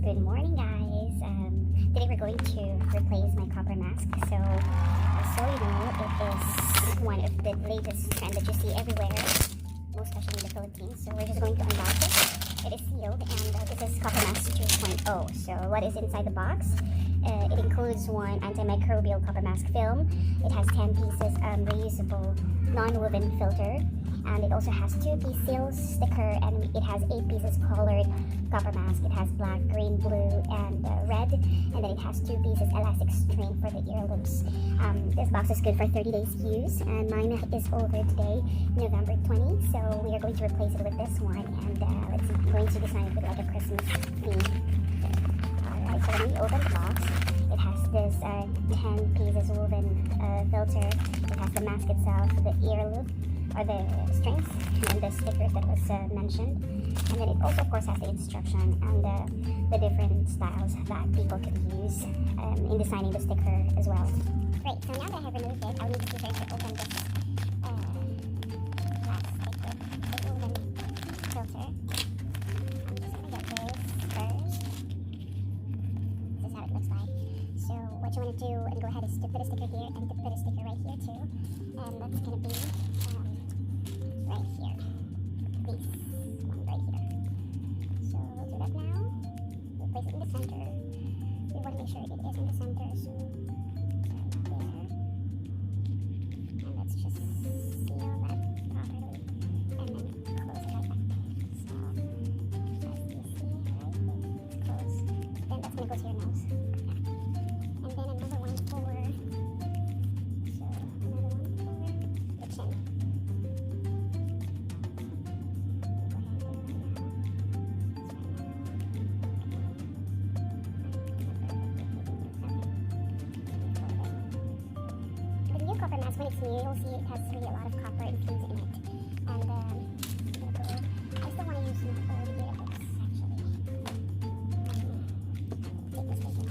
Good morning, guys. Today we're going to replace my Coppermask. So you know, it is one of the latest trend that you see everywhere, most especially in the Philippines. So we're just going to unbox it. It is sealed, and this is Coppermask 2.0. So what is inside the box? It includes one antimicrobial Coppermask film. It has 10 pieces reusable non-woven filter. And it also has 2-piece seal sticker, and it has 8 pieces colored Coppermask. It has black, green, blue, and red, and then it has 2 pieces elastic string for the ear loops. This box is good for 30 days use, and mine is over today, November 20. So we are going to replace it with this one, and let's see, I'm going to design it with like a Christmas theme. Alright, so when you open the box, it has this 10 pieces woven filter. It has the mask itself, the ear loop, or the strings, and the stickers that was mentioned, and then it also of course has the instruction and the different styles that people could use in designing the sticker as well. Right, so now that I have removed it, I'll need to first to open this plastic with the woven filter. I'm just gonna get this first. This is how it looks like. So what you want to do and go ahead is to put a sticker here and to put a sticker right here too, and that's gonna be right here. This one right here. So we'll do that now. We'll place it in the center. We want to make sure it is in the center. So right there. And let's just seal that properly. And then close it like that. So as you see, right there, it's closed. Then that's going to go to your nose. And then another one for the chin. Coppermask, when it's new, you'll see it has really a lot of copper infused in it. And I still want to use some old earlobes, actually. Take this one.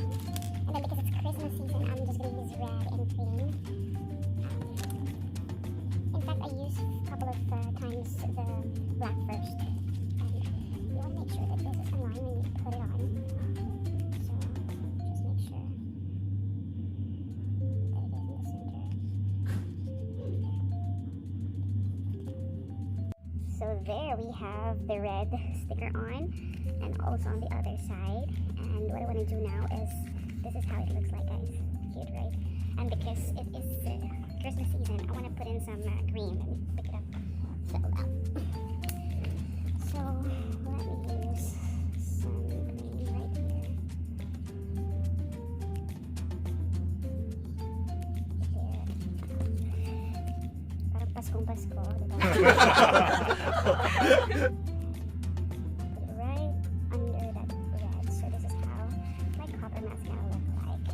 And then because it's Christmas season, I'm just going to use red and green. In fact, I used a couple of times the black first. And you want to make sure that this is aligned when you put it on. So just make sure. So there we have the red sticker on, and also on the other side. And what I want to do now is, this is how it looks like, guys. Cute, right? And because it is Christmas season, I want to put in some green. Let me pick it up. So let me use some green right here. Parang Paskong-Pasko, diba? Put it right under that red. So this is how my Coppermask gonna look like.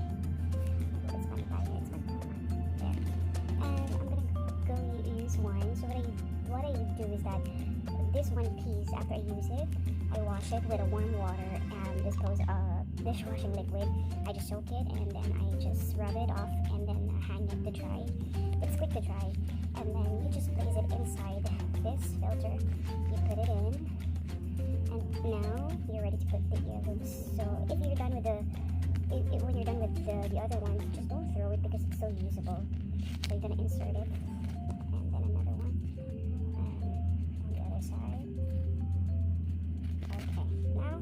It's funny right here. It's funny. There. And I'm gonna go use one. So what I do is that this one piece, after I use it, I wash it with a warm water and dispose of dishwashing liquid. I just soak it and then I just rub it off and then hang it to dry. It's quick to dry. And then you just place it inside this filter. You put it in, and now you're ready to put the ear loops. So if you're done with when you're done with the other one, just don't throw it because it's still usable. So you're gonna insert it, and then another one on the other side. Okay, now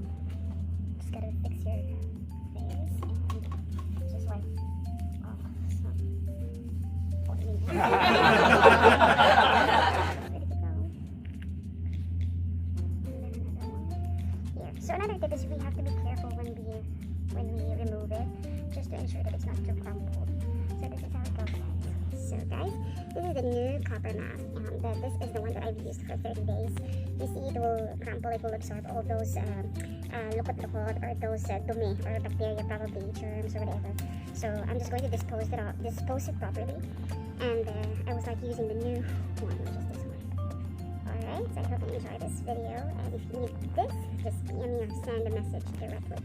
just gotta fix your face and just wipe off some ointment. So another tip is we have to be careful when we remove it, just to ensure that it's not too crumpled. So this is how it goes, guys. So guys, this is the new Coppermask, and this is the one that I've used for 30 days. You see, it will crumple, it will absorb all those lukot-lukot, or those dumi or bacteria, probably germs or whatever. So I'm just going to dispose it properly. And I was like using the new one, which is this one. Alright, so I hope you enjoyed this video, and if you need this, just DM me or send a message directly.